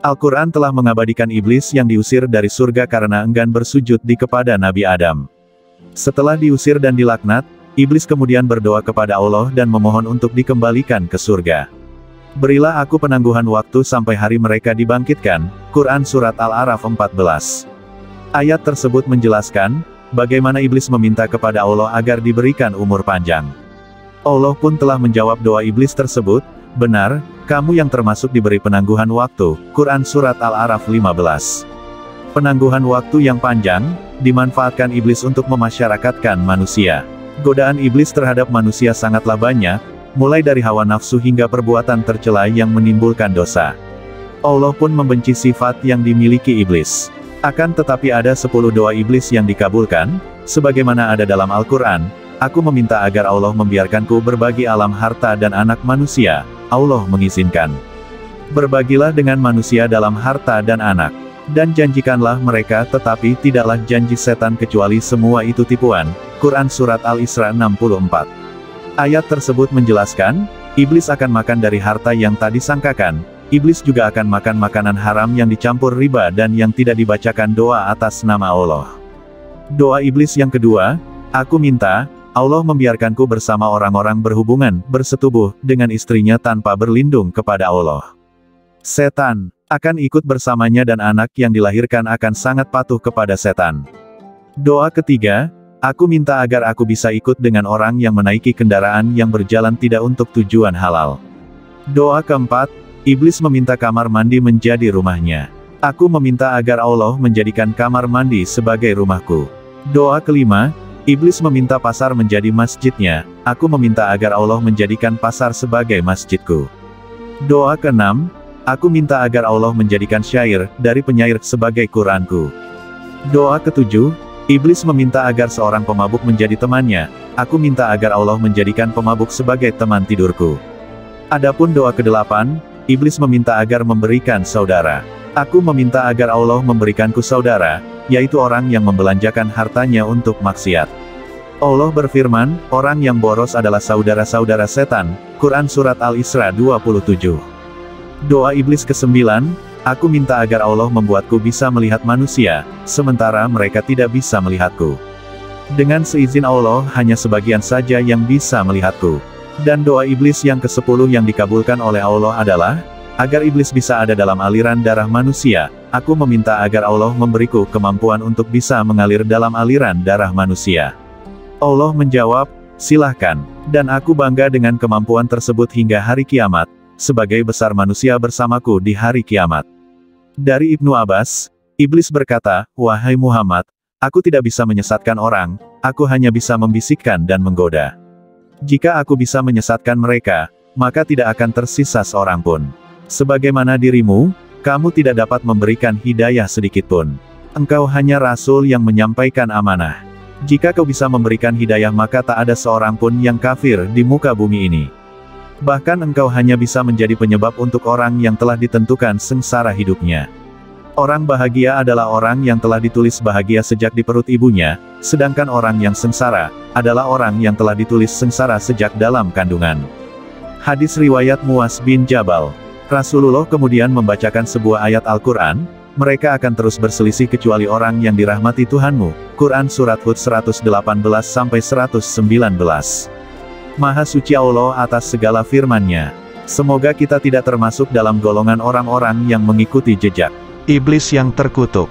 Al-Quran telah mengabadikan iblis yang diusir dari surga karena enggan bersujud kepada Nabi Adam. Setelah diusir dan dilaknat, iblis kemudian berdoa kepada Allah dan memohon untuk dikembalikan ke surga. Berilah aku penangguhan waktu sampai hari mereka dibangkitkan. Quran Surat Al-A'raf 14. Ayat tersebut menjelaskan, bagaimana iblis meminta kepada Allah agar diberikan umur panjang. Allah pun telah menjawab doa iblis tersebut, benar, kamu yang termasuk diberi penangguhan waktu. Quran Surat Al-A'raf 15. Penangguhan waktu yang panjang, dimanfaatkan iblis untuk memasyarakatkan manusia. Godaan iblis terhadap manusia sangatlah banyak, mulai dari hawa nafsu hingga perbuatan tercela yang menimbulkan dosa. Allah pun membenci sifat yang dimiliki iblis. Akan tetapi ada 10 doa iblis yang dikabulkan, sebagaimana ada dalam Al-Quran, aku meminta agar Allah membiarkanku berbagi alam harta dan anak manusia, Allah mengizinkan. Berbagilah dengan manusia dalam harta dan anak. Dan janjikanlah mereka tetapi tidaklah janji setan kecuali semua itu tipuan. Quran Surat Al-Isra 64. Ayat tersebut menjelaskan, iblis akan makan dari harta yang tak disangkakan, iblis juga akan makan makanan haram yang dicampur riba dan yang tidak dibacakan doa atas nama Allah. Doa iblis yang kedua, aku minta, Allah membiarkanku bersama orang-orang berhubungan, bersetubuh, dengan istrinya tanpa berlindung kepada Allah. Setan akan ikut bersamanya dan anak yang dilahirkan akan sangat patuh kepada setan. Doa ketiga, aku minta agar aku bisa ikut dengan orang yang menaiki kendaraan yang berjalan tidak untuk tujuan halal. Doa keempat, iblis meminta kamar mandi menjadi rumahnya. Aku meminta agar Allah menjadikan kamar mandi sebagai rumahku. Doa kelima, iblis meminta pasar menjadi masjidnya, aku meminta agar Allah menjadikan pasar sebagai masjidku. Doa keenam, aku minta agar Allah menjadikan syair dari penyair sebagai Quranku. Doa ketujuh, iblis meminta agar seorang pemabuk menjadi temannya, aku minta agar Allah menjadikan pemabuk sebagai teman tidurku. Adapun doa kedelapan, iblis meminta agar memberikan saudara. Aku meminta agar Allah memberikanku saudara, yaitu orang yang membelanjakan hartanya untuk maksiat. Allah berfirman, orang yang boros adalah saudara-saudara setan. Quran Surat Al-Isra 27. Doa iblis ke-9, aku minta agar Allah membuatku bisa melihat manusia, sementara mereka tidak bisa melihatku. Dengan seizin Allah hanya sebagian saja yang bisa melihatku. Dan doa iblis yang ke-10 yang dikabulkan oleh Allah adalah, agar iblis bisa ada dalam aliran darah manusia, aku meminta agar Allah memberiku kemampuan untuk bisa mengalir dalam aliran darah manusia. Allah menjawab, silahkan, dan aku bangga dengan kemampuan tersebut hingga hari kiamat, sebagai besar manusia bersamaku di hari kiamat. Dari Ibnu Abbas, iblis berkata, wahai Muhammad, aku tidak bisa menyesatkan orang, aku hanya bisa membisikkan dan menggoda. Jika aku bisa menyesatkan mereka, maka tidak akan tersisa seorang pun. Sebagaimana dirimu, kamu tidak dapat memberikan hidayah sedikitpun. Engkau hanya rasul yang menyampaikan amanah. Jika kau bisa memberikan hidayah maka tak ada seorang pun yang kafir di muka bumi ini. Bahkan engkau hanya bisa menjadi penyebab untuk orang yang telah ditentukan sengsara hidupnya. Orang bahagia adalah orang yang telah ditulis bahagia sejak di perut ibunya, sedangkan orang yang sengsara, adalah orang yang telah ditulis sengsara sejak dalam kandungan. Hadis riwayat Muaz bin Jabal. Rasulullah kemudian membacakan sebuah ayat Al-Quran, mereka akan terus berselisih kecuali orang yang dirahmati Tuhanmu. Quran Surat Hud 118-119. Maha suci Allah atas segala firman-Nya. Semoga kita tidak termasuk dalam golongan orang-orang yang mengikuti jejak iblis yang terkutuk.